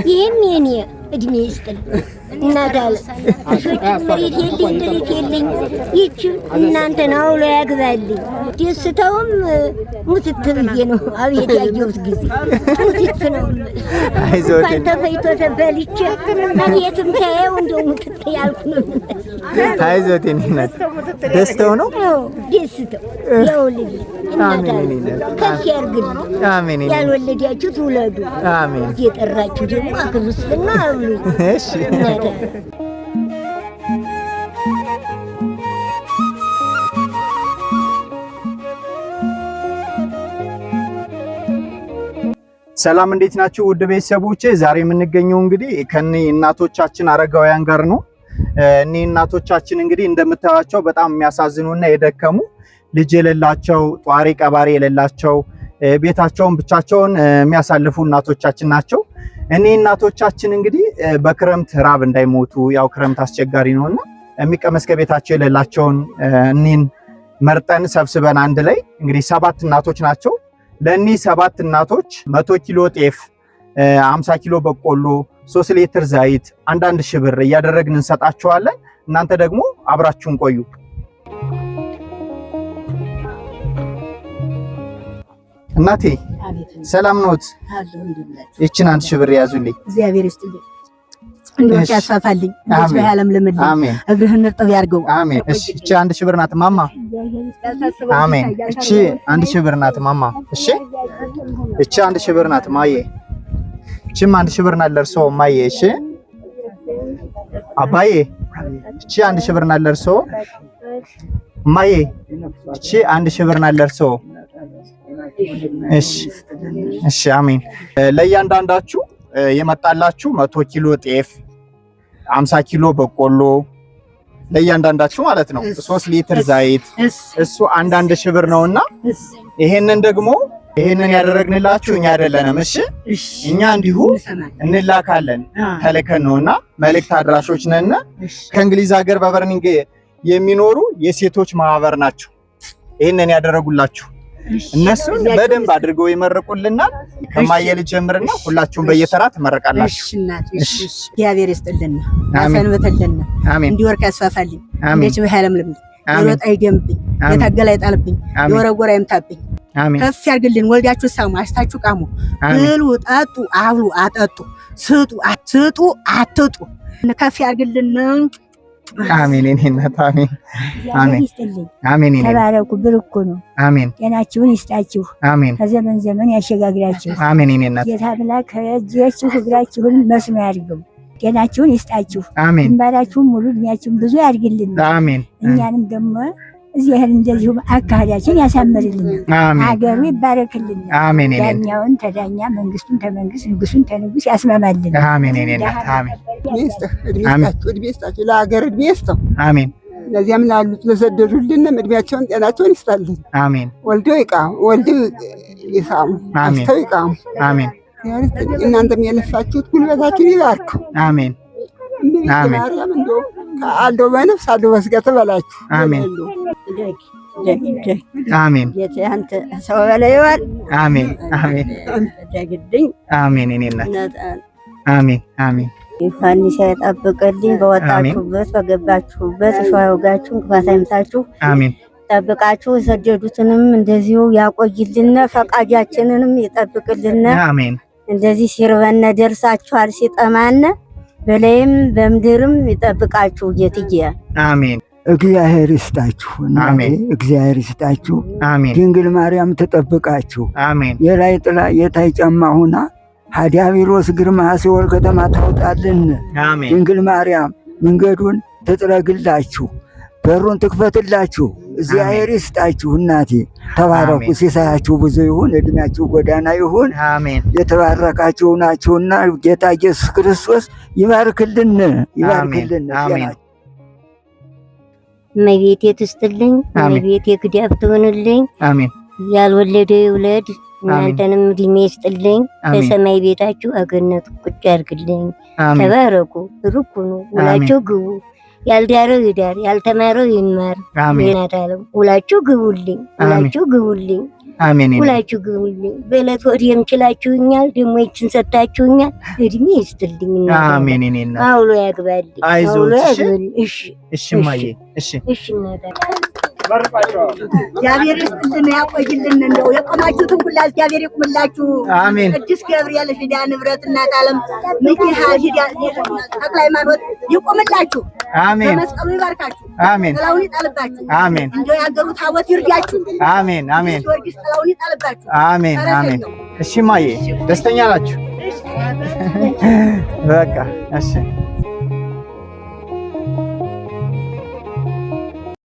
ይሄም የኔ እድሜ ይስጥል እናታል መሬት የለኝ ጥሪት የለኝ ይቺ እናንተን አውሎ ያግባልኝ። ደስታውም ሙትት ብዬ ነው አቤት ያየሁት ጊዜ ሙትት ነው። አይዞት ተፈይቶ ተበልቼ አቤትም ታየው እንደው ሙትት ያልኩ ነው። አይዞት እናት ደስታው ነው ደስታው ያውልኝ እናታል ከፍ ያርግልኝ። አሜን። ያልወለዳችሁ ትውለዱ። አሜን። የጠራችሁ ደግሞ አክብሩትና አብሉ። እሺ ሰላም እንዴት ናችሁ ውድ ቤተሰቦቼ? ዛሬ የምንገኘው እንግዲህ ከኔ እናቶቻችን አረጋውያን ጋር ነው። እኔ እናቶቻችን እንግዲህ እንደምታዩቸው በጣም የሚያሳዝኑና የደከሙ ልጅ የሌላቸው ጧሪ ቀባሪ የሌላቸው ቤታቸውን ብቻቸውን የሚያሳልፉ እናቶቻችን ናቸው። እኔ እናቶቻችን እንግዲህ በክረምት ራብ እንዳይሞቱ ያው ክረምት አስቸጋሪ ነውና የሚቀመስ ከቤታቸው የሌላቸውን እኔን መርጠን ሰብስበን አንድ ላይ እንግዲህ 7 እናቶች ናቸው። ለእኒህ 7 እናቶች 100 ኪሎ ጤፍ፣ 50 ኪሎ በቆሎ፣ 3 ሊትር ዘይት፣ 1 ሺህ ብር እያደረግን እንሰጣቸዋለን። እናንተ ደግሞ አብራችሁን ቆዩ። እናቴ ሰላም ኖት? ይችን 1 ሺህ ብር ያዙልኝ። እግዚአብሔር ይስጥልኝ። እንደው ያሳፋልኝ በዓለም ለምድ እግርህን እርጥብ ያርገው። አሜን። እሺ እቺ 1 ሺህ ብር ናት ማማ። አሜን። እቺ 1 ሺህ ብር ናት ማማ። እሺ እቺ 1 ሺህ ብር ናት ማዬ። እቺም 1 ሺህ ብር ናት ለርሶ ማዬ። እሺ አባዬ እቺ 1 ሺህ ብር ናት ለርሶ ማዬ። እቺ 1 ሺህ ብር ናት ለርሶ። እሺ እሺ አሜን። ለእያንዳንዳችሁ የመጣላችሁ 100 ኪሎ ጤፍ፣ 50 ኪሎ በቆሎ ለእያንዳንዳችሁ ማለት ነው። 3 ሊትር ዘይት እሱ 1 ሺህ ብር ነውና ይሄንን ደግሞ ይሄንን ያደረግንላችሁ እኛ አይደለንም። እሺ እኛ እንዲሁ እንላካለን ተልከን ነውና መልእክት አድራሾች ነን። ከእንግሊዝ ሀገር በበርኒንግ የሚኖሩ የሴቶች ማህበር ናቸው ይሄንን ያደረጉላችሁ። እነሱን በደንብ አድርገው ይመርቁልናል። ከማየል ጀምርና ሁላችሁም በየተራ ትመረቃላችሁ። እሺ እናት እሺ እግዚአብሔር ይስጥልና አሰንበተልና እንዲወርቅ ያስፋፋልኝ። እንዴት በሐለም ልምድ ወጣ ይደምብኝ የታገላ ይጣልብኝ የወረወራ ይምታብኝ። ከፍ ያርግልን። ወልዳችሁ ሳሙ አስታችሁ ቃሙ ብሉ ጠጡ አብሉ አጠጡ ስጡ አትጡ አትጡ ከፍ ያርግልን። አሜን። እናት አሜን አሜን አሜን። ተባረኩ ብርኩ ነው። አሜን። ጤናችሁን ይስጣችሁ። አሜን። ከዘመን ዘመን ያሸጋግራችሁ። አሜን። እናት ጌታ አምላክ ከእጃችሁ እግራችሁን መስኖ ያድርገው። ጤናችሁን ይስጣችሁ። አሜን። ግንባራችሁን ሙሉ እድሜያችሁን ብዙ ያድርግልን። አሜን። እኛንም ደግሞ እዚህ እንደዚሁ አካሄዳችን ያሳምርልን። ሀገሩ ይባረክልን። አሜን። ዳኛውን ተዳኛ መንግስቱን ተመንግስት ንጉሱን ተንጉስ ያስማማልን። አሜን። እናት አሜን እድሜ ይስጣችሁ። ለሀገር እድሜ ይስጠው። አሜን። ለዚያም ላሉት ለሰደዱልን እድሜያቸውን ጤናቸውን ይስጣልን። አሜን። ወልደው ይቃሙ ወልደው ይሳሙ አስተው ይቃሙ። አሜን። እናንተም የለፋችሁት ጉልበታችሁን ይባርክ። አሜን። አሜን። ማርያም እንደው አልደው በነፍስ አልደው በስጋ ተበላችሁ። አሜን። አሜን። የታንተ ሰው በለይዋል። አሜን። አሜን። ደግድኝ። አሜን። እናት አሜን። አሜን። ዮሐንስ ያጠብቅልኝ። በወጣችሁበት በገባችሁበት ሸዋ ወጋችሁ እንቅፋት አይምታችሁ። አሜን። ጠብቃችሁ የሰደዱትንም እንደዚሁ ያቆይልን። ፈቃጃችንንም ይጠብቅልን። አሜን። እንደዚህ ሲርበነ ደርሳችኋል፣ ሲጠማነ በላይም በምድርም ይጠብቃችሁ ጌትዬ። አሜን። እግዚአብሔር ይስጣችሁ። አሜን። እግዚአብሔር ይስጣችሁ። አሜን። ድንግል ማርያም ተጠብቃችሁ። አሜን። የላይ ጥላ የታይ ጫማ ሆና ዲያብሎስ ግርማ ሲኦል ከተማ ታውጣልን። አሜን። ድንግል ማርያም መንገዱን ትጥረግላችሁ፣ በሩን ትክፈትላችሁ። እግዚአብሔር ይስጣችሁ። እናቴ ተባረኩ። ሲሳያችሁ ብዙ ይሁን፣ እድሜያችሁ ጎዳና ይሁን። አሜን። የተባረካችሁ ናችሁና ጌታ ኢየሱስ ክርስቶስ ይባርክልን፣ ይባርክልን። አሜን። እመቤቴ ትስጥልኝ፣ እመቤቴ ግዳፍ ትሆንልኝ። አሜን። ያልወለደ ይውለድ። እናንተንም እድሜ ይስጥልኝ። በሰማይ ቤታችሁ አገነቱ ቁጭ ያርግልኝ። ተባረኩ፣ ርኩኑ፣ ውላችሁ ግቡ። ያልዳረው ይዳር፣ ያልተማረው ይማር። አሜን። ውላችሁ ግቡልኝ፣ ውላችሁ ግቡልኝ። አሜን። ሁላችሁ ግቡልኝ። በዕለት ወዲህም ችላችሁኛል፣ ደግሞ ይችን ሰጣችሁኛል። እድሜ ይስጥልኝ። አሜን። እኔና አውሎ ያግባልኝ። አይዞት። እሺ እሺ ማዬ። እሺ እሺ እናታ እግዚአብሔር ይስጥልን ያቆይልን። እንደው የቆማችሁትን ሁላ እግዚአብሔር ይቁምላችሁ። አሜን። ቅዱስ ገብርኤል ሂዳ ንብረት እናት ዓለም ሚካኤል ሂዳ ተክለ ሃይማኖት ይቁምላችሁ። አሜን። በመስቀሉ ይባርካችሁ። አሜን። ጥላውን ይጣልባችሁ። አሜን። እንደው ያገሩ ታቦት ይርዳችሁ። አሜን። አሜን። ጊዮርጊስ ጥላውን ይጣልባችሁ። አሜን። አሜን። እሺ ማዬ ደስተኛ ናችሁ? በቃ እሺ